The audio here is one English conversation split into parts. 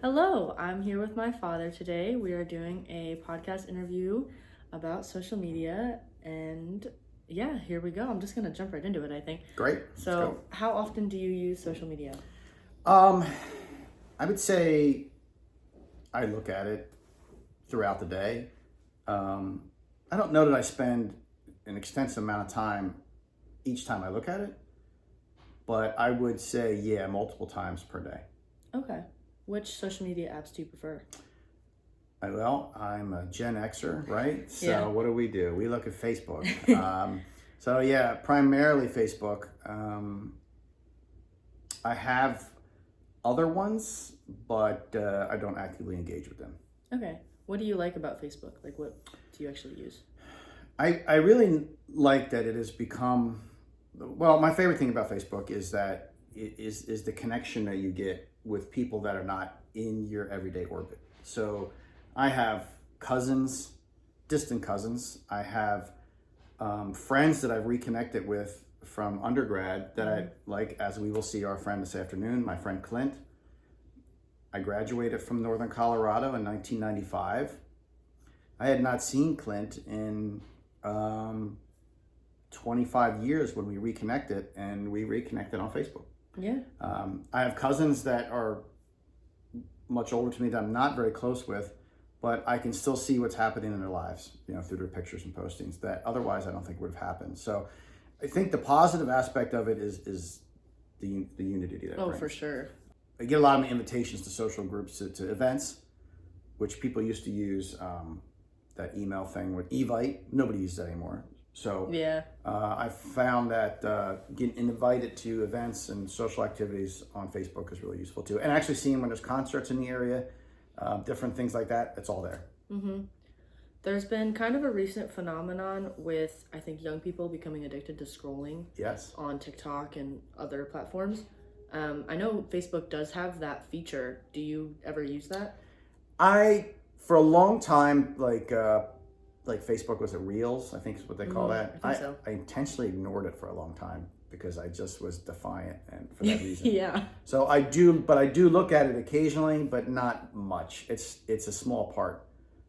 Hello, I'm here with my father today. We are doing a podcast interview about social media, and yeah, here we go. I'm just gonna jump right into it, I think. Great. Let's So, go. how often do you use social media? Um, I would say I look at it throughout the day. Um, I don't know that I spend an extensive amount of time each time I look at it, but I would say, yeah, multiple times per day. Okay. Which social media apps do you prefer? I'm a Gen Xer, right? So Yeah. what do? We look at Facebook. So yeah, primarily Facebook. I have other ones, but I don't actively engage with them. Okay. What do you like about Facebook? Like, what do you actually use? I really like that it has become, well, my favorite thing about Facebook is that it is the connection that you get with people that are not in your everyday orbit. So I have cousins, distant cousins. I have friends that I've reconnected with from undergrad that I like, as we will see our friend this afternoon, my friend Clint. I graduated from Northern Colorado in 1995. I had not seen Clint in 25 years when we reconnected, and we reconnected on Facebook. Yeah. I have cousins that are much older to me that I'm not very close with, but I can still see what's happening in their lives, through their pictures and postings that otherwise I don't think would have happened. So I think the positive aspect of it is the unity that it Oh, brings. for sure. I get a lot of invitations to social groups, to events, which people used to use that email thing with Evite. Nobody uses that anymore. So Yeah. I found that getting invited to events and social activities on Facebook is really useful too. And actually seeing when there's concerts in the area, different things like that, it's all there. Mm-hmm. There's been kind of a recent phenomenon with, I think, young people becoming addicted to scrolling. Yes. On TikTok and other platforms. I know Facebook does have that feature. Do you ever use that? For a long time, like Facebook, was it Reels? I think is what they call that. I think so. I intentionally ignored it for a long time because I just was defiant, and for that reason. Yeah. So I do look at it occasionally, but not much. It's a small part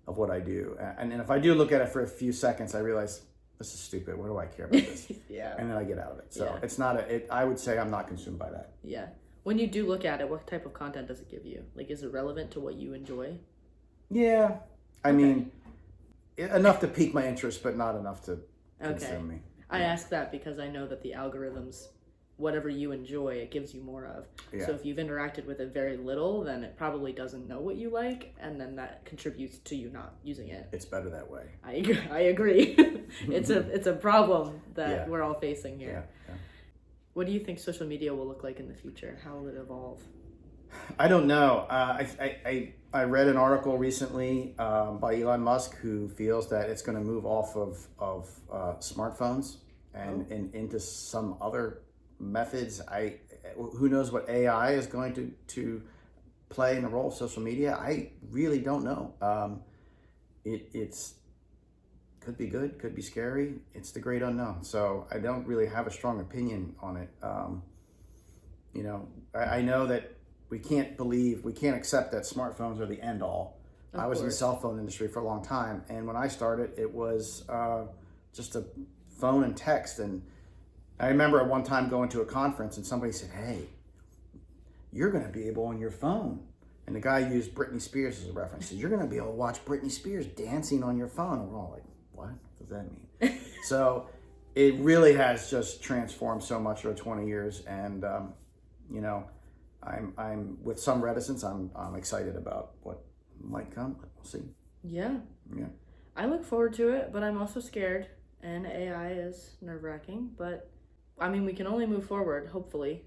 of what I do, and if I do look at it for a few seconds, I realize this is stupid. What do I care about this? Yeah. And then I get out of it. So Yeah. it's not I would say I'm not consumed by that. Yeah. When you do look at it, what type of content does it give you? Like, is it relevant to what you enjoy? Yeah. I mean, enough to pique my interest, but not enough to consume me. I ask that because I know that the algorithms, whatever you enjoy, it gives you more of. Yeah. So if you've interacted with it very little, then it probably doesn't know what you like, and then that contributes to you not using it. It's better that way. I agree. It's a problem that Yeah. we're all facing here. Yeah. What do you think social media will look like in the future? How will it evolve? I don't know. I read an article recently by Elon Musk, who feels that it's going to move off of smartphones and into some other methods. Who knows what AI is going to play in the role of social media? I really don't know. It's could be good, could be scary. It's the great unknown. So I don't really have a strong opinion on it. I know that we can't accept that smartphones are the end all. I was in the cell phone industry for a long time, and when I started, it was just a phone and text. And I remember at one time going to a conference, and somebody said, "Hey, you're going to be able on your phone." And the guy used Britney Spears as a reference. He said, "You're going to be able to watch Britney Spears dancing on your phone." And we're all like, "What does that mean?" So it really has just transformed so much over 20 years, and I'm with some reticence. I'm excited about what might come. We'll see. Yeah. Yeah. I look forward to it, but I'm also scared, and AI is nerve-wracking, but I mean, we can only move forward, hopefully.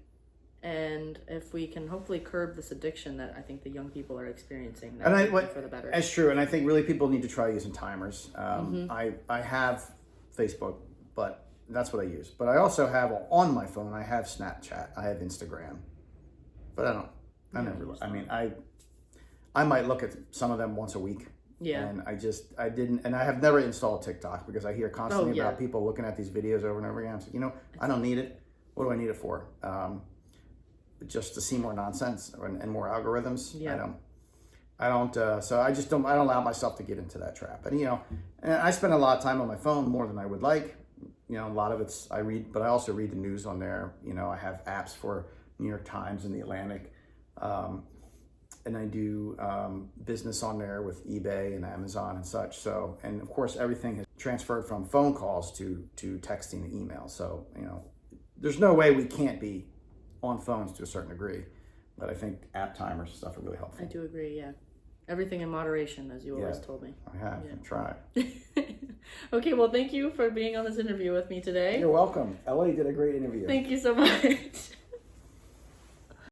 And if we can hopefully curb this addiction that I think the young people are experiencing, that would be for the better. That's true, and I think really people need to try using timers. I have Facebook, but that's what I use. But I also have on my phone, I have Snapchat, I have Instagram, but I might look at some of them once a week. Yeah. And I have never installed TikTok because I hear constantly about people looking at these videos over and over again. I'm like, I don't need it. What do I need it for? Just to see more nonsense and more algorithms? Yeah. I don't. So I just don't. I don't allow myself to get into that trap. And and I spend a lot of time on my phone, more than I would like. A lot of it's I read, but I also read the news on there. I have apps for New York Times and the Atlantic, and I do business on there with eBay and Amazon and such. So, and of course, everything has transferred from phone calls to texting and email. So, there's no way we can't be on phones to a certain degree. But I think app timers and stuff are really helpful. I do agree. Yeah, everything in moderation, as you always told me. I have. Yeah. I tried. Okay, well, thank you for being on this interview with me today. You're welcome. Ellie did a great interview. Thank you so much.